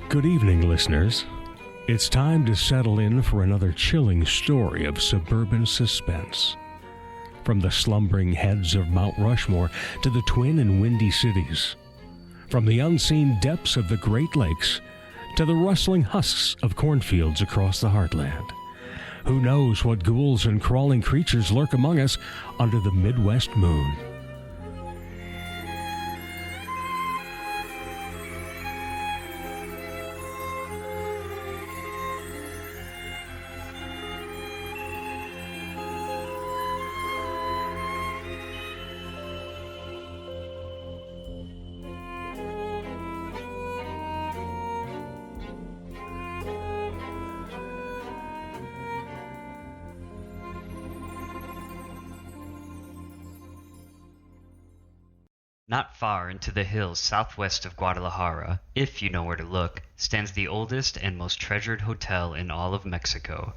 Good evening, listeners. It's time to settle in for another chilling story of suburban suspense. From the slumbering heads of Mount Rushmore to the twin and windy cities. From the unseen depths of the Great Lakes to the rustling husks of cornfields across the heartland. Who knows what ghouls and crawling creatures lurk among us under the Midwest moon? Not far into the hills southwest of Guadalajara, if you know where to look, stands the oldest and most treasured hotel in all of Mexico.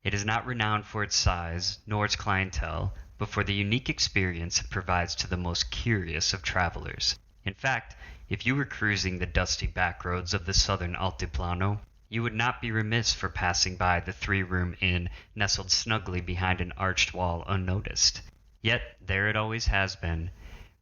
It is not renowned for its size, nor its clientele, but for the unique experience it provides to the most curious of travelers. In fact, if you were cruising the dusty back roads of the southern Altiplano, you would not be remiss for passing by the three-room inn nestled snugly behind an arched wall unnoticed. Yet there it always has been.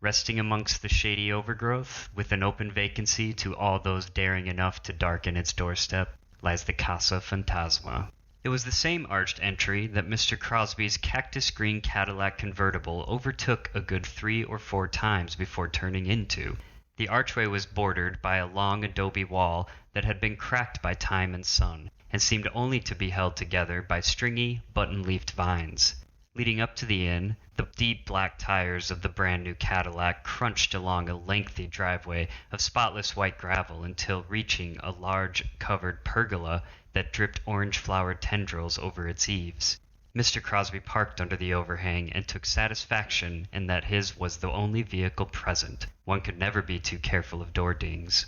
Resting amongst the shady overgrowth, with an open vacancy to all those daring enough to darken its doorstep, lies the Casa Fantasma. It was the same arched entry that Mr. Crosby's cactus-green Cadillac convertible overtook a good 3 or 4 times before turning into. The archway was bordered by a long adobe wall that had been cracked by time and sun, and seemed only to be held together by stringy, button-leafed vines. Leading up to the inn, the deep black tires of the brand-new Cadillac crunched along a lengthy driveway of spotless white gravel until reaching a large covered pergola that dripped orange-flowered tendrils over its eaves. Mr. Crosby parked under the overhang and took satisfaction in that his was the only vehicle present. One could never be too careful of door dings.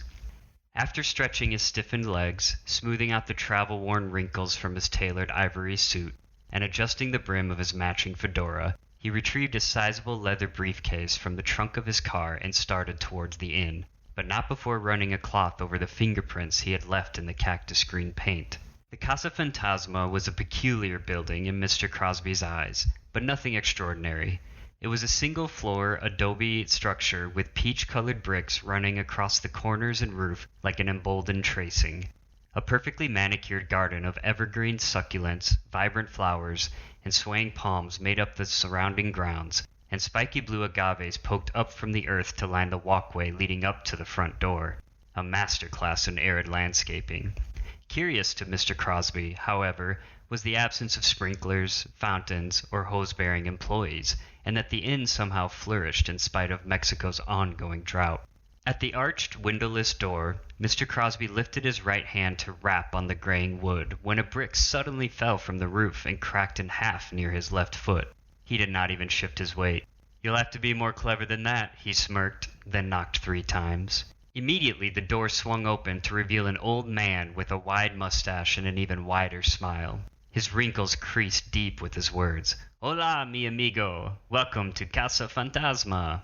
After stretching his stiffened legs, smoothing out the travel-worn wrinkles from his tailored ivory suit, and adjusting the brim of his matching fedora, he retrieved a sizable leather briefcase from the trunk of his car and started towards the inn, but not before running a cloth over the fingerprints he had left in the cactus-green paint. The Casa Fantasma was a peculiar building in Mr. Crosby's eyes, but nothing extraordinary. It was a single-floor adobe structure with peach-colored bricks running across the corners and roof like an emboldened tracing. A perfectly manicured garden of evergreen succulents, vibrant flowers, and swaying palms made up the surrounding grounds, and spiky blue agaves poked up from the earth to line the walkway leading up to the front door. A masterclass in arid landscaping. Curious to Mr. Crosby, however, was the absence of sprinklers, fountains, or hose-bearing employees, and that the inn somehow flourished in spite of Mexico's ongoing drought. At the arched, windowless door, Mr. Crosby lifted his right hand to rap on the graying wood when a brick suddenly fell from the roof and cracked in half near his left foot. He did not even shift his weight. "You'll have to be more clever than that," he smirked, then knocked 3 times. Immediately the door swung open to reveal an old man with a wide mustache and an even wider smile. His wrinkles creased deep with his words. "Hola, mi amigo. Welcome to Casa Fantasma."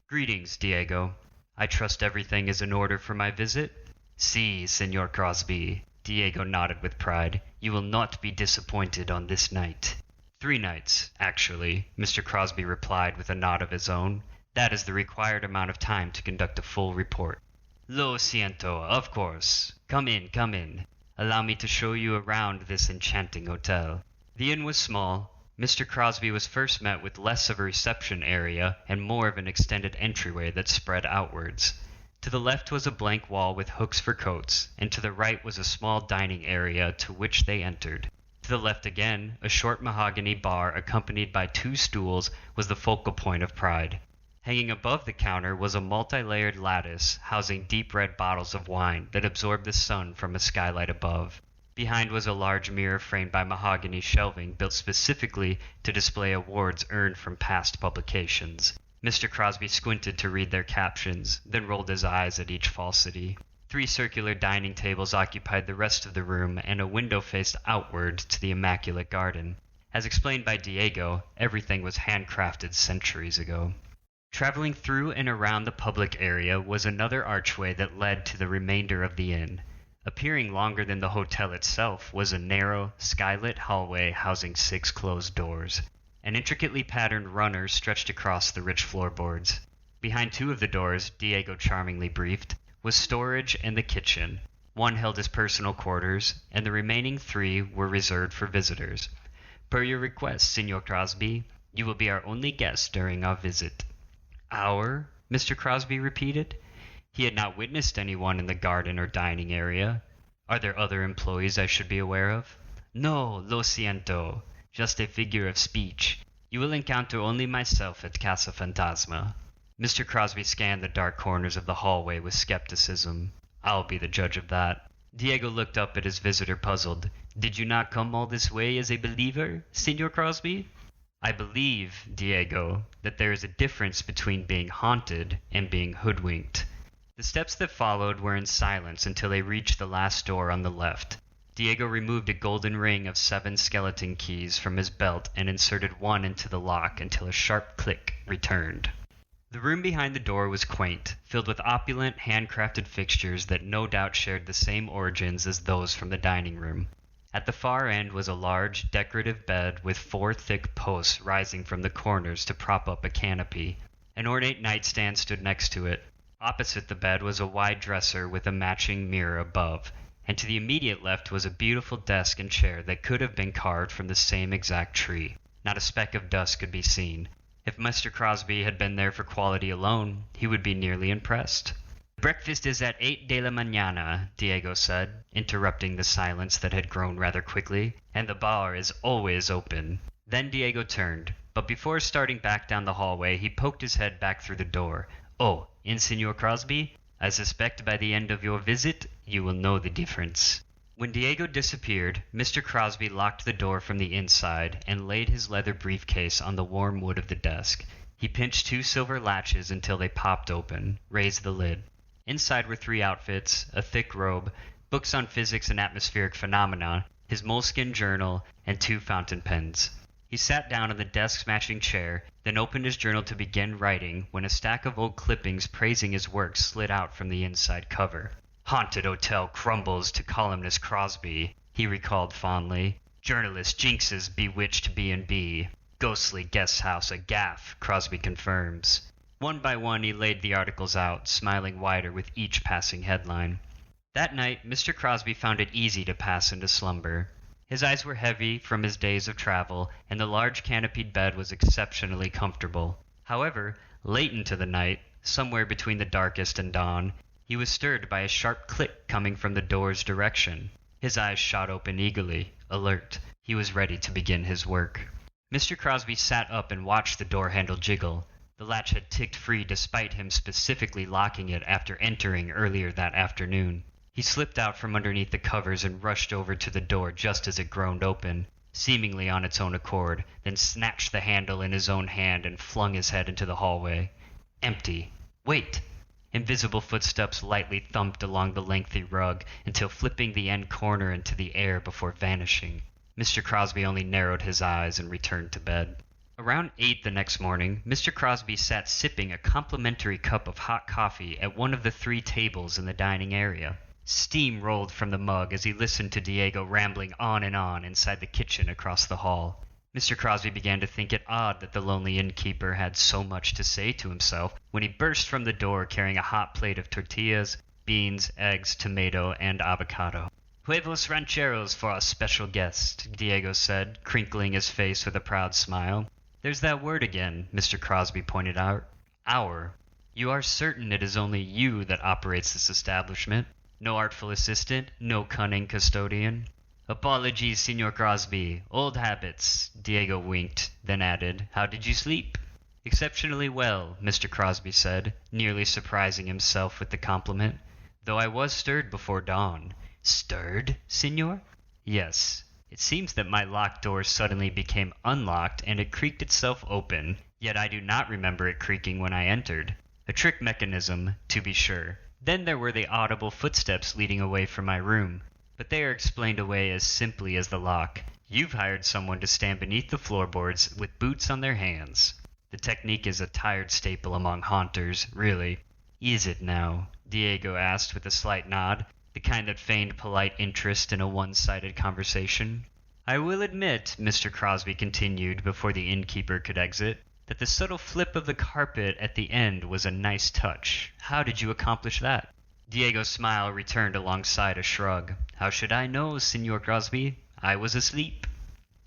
"Greetings, Diego. I trust everything is in order for my visit?" "Si, Senor Crosby." Diego nodded with pride. "You will not be disappointed on this night." 3 nights, actually," Mr. Crosby replied with a nod of his own. "That is the required amount of time to conduct a full report." "Lo siento, of course. Come in, come in. Allow me to show you around this enchanting hotel." The inn was small. Mr. Crosby was first met with less of a reception area and more of an extended entryway that spread outwards. To the left was a blank wall with hooks for coats, and to the right was a small dining area to which they entered. To the left again, a short mahogany bar accompanied by 2 stools was the focal point of pride. Hanging above the counter was a multi-layered lattice housing deep red bottles of wine that absorbed the sun from a skylight above. Behind was a large mirror framed by mahogany shelving built specifically to display awards earned from past publications. Mr. Crosby squinted to read their captions, then rolled his eyes at each falsity. 3 circular dining tables occupied the rest of the room, and a window faced outward to the immaculate garden. As explained by Diego, everything was handcrafted centuries ago. Traveling through and around the public area was another archway that led to the remainder of the inn. Appearing longer than the hotel itself was a narrow, skylit hallway housing 6 closed doors. An intricately patterned runner stretched across the rich floorboards. Behind 2 of the doors, Diego charmingly briefed, was storage and the kitchen. 1 held his personal quarters, and the remaining 3 were reserved for visitors. Per your request, Signor Crosby, you will be our only guest during our visit. Our? Mr. Crosby repeated. He had not witnessed anyone in the garden or dining area. Are there other employees I should be aware of? No, lo siento. Just a figure of speech. You will encounter only myself at Casa Fantasma. Mr. Crosby scanned the dark corners of the hallway with skepticism. I'll be the judge of that. Diego looked up at his visitor, puzzled. Did you not come all this way as a believer, Signor Crosby? I believe, Diego, that there is a difference between being haunted and being hoodwinked. The steps that followed were in silence until they reached the last door on the left. Diego removed a golden ring of 7 skeleton keys from his belt and inserted 1 into the lock until a sharp click returned. The room behind the door was quaint, filled with opulent, handcrafted fixtures that no doubt shared the same origins as those from the dining room. At the far end was a large, decorative bed with 4 thick posts rising from the corners to prop up a canopy. An ornate nightstand stood next to it. Opposite the bed was a wide dresser with a matching mirror above, and to the immediate left was a beautiful desk and chair that could have been carved from the same exact tree. Not a speck of dust could be seen. If Mr. Crosby had been there for quality alone, he would be nearly impressed. Breakfast is at 8 de la mañana, Diego said, interrupting the silence that had grown rather quickly, and the bar is always open. Then Diego turned, but before starting back down the hallway, he poked his head back through the door. Oh, in Signor Crosby? I suspect by the end of your visit, you will know the difference. When Diego disappeared, Mr. Crosby locked the door from the inside and laid his leather briefcase on the warm wood of the desk. He pinched 2 silver latches until they popped open, raised the lid. Inside were 3 outfits, a thick robe, books on physics and atmospheric phenomena, his moleskin journal, and 2 fountain pens. He sat down in the desk-matching chair, then opened his journal to begin writing when a stack of old clippings praising his work slid out from the inside cover. Haunted hotel crumbles to columnist Crosby, he recalled fondly. Journalist jinxes bewitched B&B. Ghostly guest house a gaffe, Crosby confirms. One by one he laid the articles out, smiling wider with each passing headline. That night, Mr. Crosby found it easy to pass into slumber. His eyes were heavy from his days of travel, and the large canopied bed was exceptionally comfortable. However, late into the night, somewhere between the darkest and dawn, he was stirred by a sharp click coming from the door's direction. His eyes shot open eagerly, alert. He was ready to begin his work. Mr. Crosby sat up and watched the door handle jiggle. The latch had ticked free despite him specifically locking it after entering earlier that afternoon. He slipped out from underneath the covers and rushed over to the door just as it groaned open, seemingly on its own accord, then snatched the handle in his own hand and flung his head into the hallway. Empty. Wait! Invisible footsteps lightly thumped along the lengthy rug until flipping the end corner into the air before vanishing. Mr. Crosby only narrowed his eyes and returned to bed. Around 8 the next morning, Mr. Crosby sat sipping a complimentary cup of hot coffee at one of the 3 tables in the dining area. Steam rolled from the mug as he listened to Diego rambling on and on inside the kitchen across the hall. Mr. Crosby began to think it odd that the lonely innkeeper had so much to say to himself when he burst from the door carrying a hot plate of tortillas, beans, eggs, tomato, and avocado. Huevos rancheros for our special guest, Diego said, crinkling his face with a proud smile. There's that word again, Mr. Crosby pointed out. Our. You are certain it is only you that operates this establishment? No artful assistant, no cunning custodian? Apologies, Signor Crosby. Old habits. Diego winked, then added, How did you sleep? Exceptionally well, Mr. Crosby said, nearly surprising himself with the compliment, though I was stirred before dawn. Stirred, Signor? Yes. It seems that my locked door suddenly became unlocked and it creaked itself open, yet I do not remember it creaking when I entered. A trick mechanism, to be sure. Then there were the audible footsteps leading away from my room, but they are explained away as simply as the lock. You've hired someone to stand beneath the floorboards with boots on their hands. The technique is a tired staple among haunters, really. Is it now? Diego asked with a slight nod. the kind that feigned polite interest in a one-sided conversation. "I will admit," Mr. Crosby continued before the innkeeper could exit, "that the subtle flip of the carpet at the end was a nice touch. How did you accomplish that?" Diego's smile returned alongside a shrug. "How should I know, Signor Crosby? I was asleep."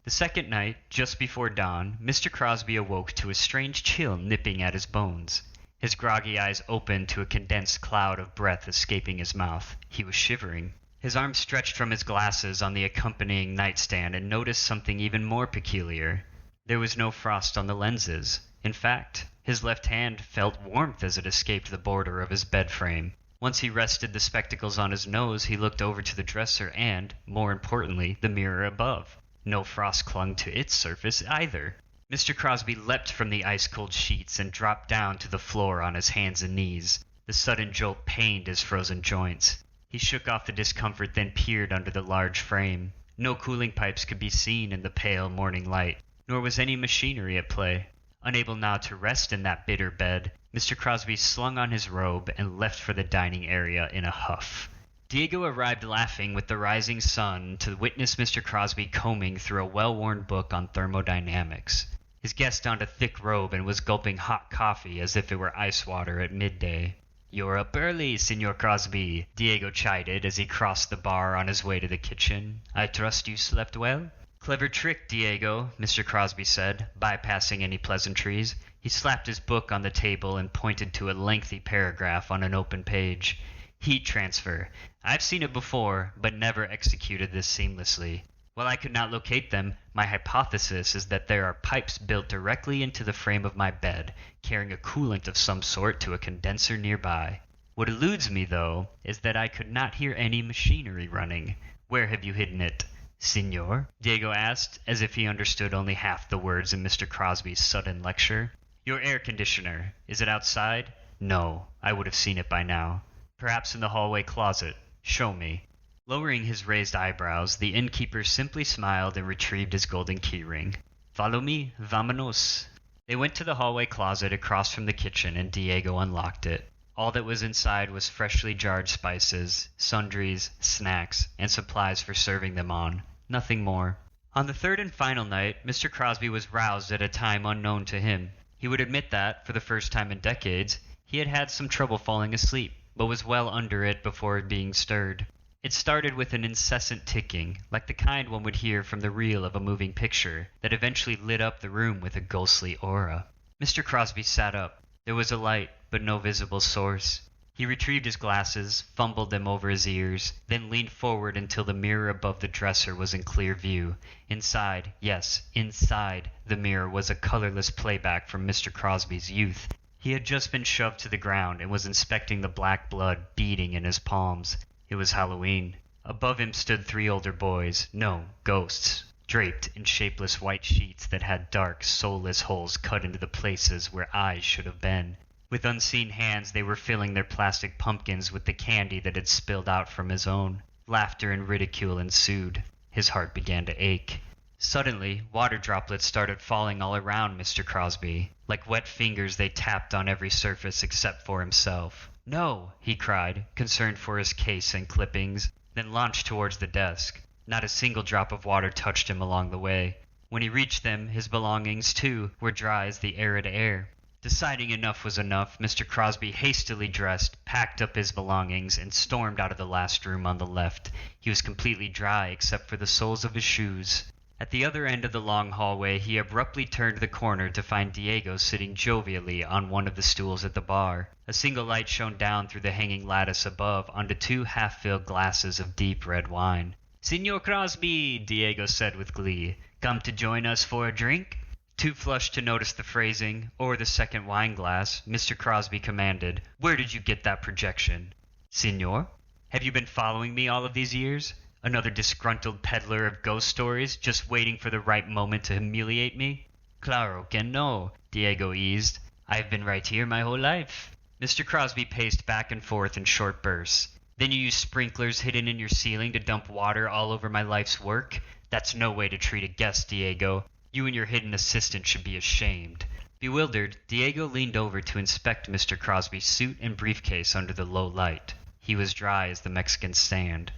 The second night, just before dawn, Mr. Crosby awoke to a strange chill nipping at his bones. His groggy eyes opened to a condensed cloud of breath escaping his mouth. He was shivering. His arm stretched from his glasses on the accompanying nightstand and noticed something even more peculiar. There was no frost on the lenses. In fact, his left hand felt warmth as it escaped the border of his bed frame. Once he rested the spectacles on his nose, he looked over to the dresser and, more importantly, the mirror above. No frost clung to its surface either. Mr. Crosby leapt from the ice-cold sheets and dropped down to the floor on his hands and knees. The sudden jolt pained his frozen joints. He shook off the discomfort, then peered under the large frame. No cooling pipes could be seen in the pale morning light, nor was any machinery at play. Unable now to rest in that bitter bed, Mr. Crosby slung on his robe and left for the dining area in a huff. Diego arrived laughing with the rising sun to witness Mr. Crosby combing through a well-worn book on thermodynamics. His guest donned a thick robe and was gulping hot coffee as if it were ice water at midday. "You're up early, Signor Crosby," Diego chided as he crossed the bar on his way to the kitchen. "I trust you slept well?" "Clever trick, Diego," Mr. Crosby said, bypassing any pleasantries. He slapped his book on the table and pointed to a lengthy paragraph on an open page. "Heat transfer. I've seen it before, but never executed this seamlessly. While I could not locate them, my hypothesis is that there are pipes built directly into the frame of my bed, carrying a coolant of some sort to a condenser nearby. What eludes me, though, is that I could not hear any machinery running. Where have you hidden it?" "Signor?" Diego asked, as if he understood only half the words in Mr. Crosby's sudden lecture. "Your air conditioner. Is it outside?" "No. I would have seen it by now." "Perhaps in the hallway closet. Show me." Lowering his raised eyebrows, the innkeeper simply smiled and retrieved his golden keyring. "Follow me. Vamonos." They went to the hallway closet across from the kitchen, and Diego unlocked it. All that was inside was freshly jarred spices, sundries, snacks, and supplies for serving them on. Nothing more. On the third and final night, Mr. Crosby was roused at a time unknown to him. He would admit that, for the first time in decades, he had had some trouble falling asleep, but was well under it before being stirred. It started with an incessant ticking, like the kind one would hear from the reel of a moving picture, that eventually lit up the room with a ghostly aura. Mr. Crosby sat up. There was a light, but no visible source. He retrieved his glasses, fumbled them over his ears, then leaned forward until the mirror above the dresser was in clear view. Inside, yes, inside the mirror was a colorless playback from Mr. Crosby's youth. He had just been shoved to the ground and was inspecting the black blood beading in his palms. It was Halloween. Above him stood 3 older boys, no, ghosts, draped in shapeless white sheets that had dark, soulless holes cut into the places where eyes should have been. With unseen hands, they were filling their plastic pumpkins with the candy that had spilled out from his own. Laughter and ridicule ensued. His heart began to ache. Suddenly, water droplets started falling all around Mr. Crosby. Like wet fingers, they tapped on every surface except for himself. "No!" he cried, concerned for his case and clippings, then launched towards the desk. Not a single drop of water touched him along the way. When he reached them, his belongings, too, were dry as the arid air. Deciding enough was enough, Mr. Crosby hastily dressed, packed up his belongings, and stormed out of the last room on the left. He was completely dry except for the soles of his shoes. At the other end of the long hallway, he abruptly turned the corner to find Diego sitting jovially on one of the stools at the bar. A single light shone down through the hanging lattice above onto 2 half-filled glasses of deep red wine. "Signor Crosby," Diego said with glee, "come to join us for a drink?" Too flushed to notice the phrasing or the second wine glass, Mr. Crosby commanded, "Where did you get that projection?" "Signor? Have you been following me all of these years? Another disgruntled peddler of ghost stories, just waiting for the right moment to humiliate me?" "Claro que no," Diego eased. "I've been right here my whole life." Mr. Crosby paced back and forth in short bursts. "Then you use sprinklers hidden in your ceiling to dump water all over my life's work? That's no way to treat a guest, Diego. You and your hidden assistant should be ashamed." Bewildered, Diego leaned over to inspect Mr. Crosby's suit and briefcase under the low light. He was dry as the Mexican's sand.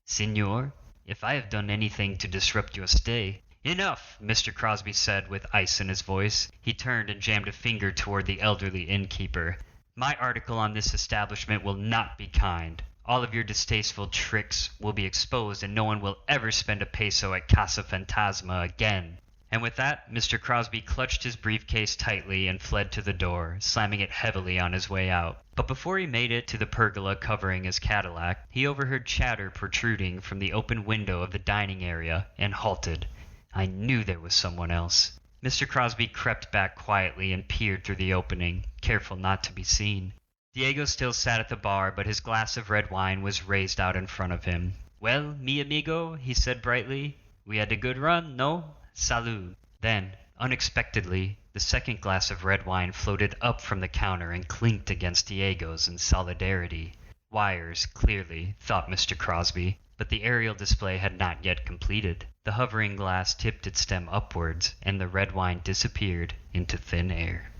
"Senor, if I have done anything to disrupt your stay—" "Enough!" Mr. Crosby said with ice in his voice. He turned and jammed a finger toward the elderly innkeeper. "My article on this establishment will not be kind. All of your distasteful tricks will be exposed, and no one will ever spend a peso at Casa Fantasma again." And with that, Mr. Crosby clutched his briefcase tightly and fled to the door, slamming it heavily on his way out. But before he made it to the pergola covering his Cadillac, he overheard chatter protruding from the open window of the dining area and halted. I knew there was someone else. Mr. Crosby crept back quietly and peered through the opening, careful not to be seen. Diego still sat at the bar, but his glass of red wine was raised out in front of him. "Well, mi amigo," he said brightly, "we had a good run, no? Salud." Then, unexpectedly, the second glass of red wine floated up from the counter and clinked against Diego's in solidarity. Wires, clearly, thought Mr. Crosby, but the aerial display had not yet completed. The hovering glass tipped its stem upwards, and the red wine disappeared into thin air.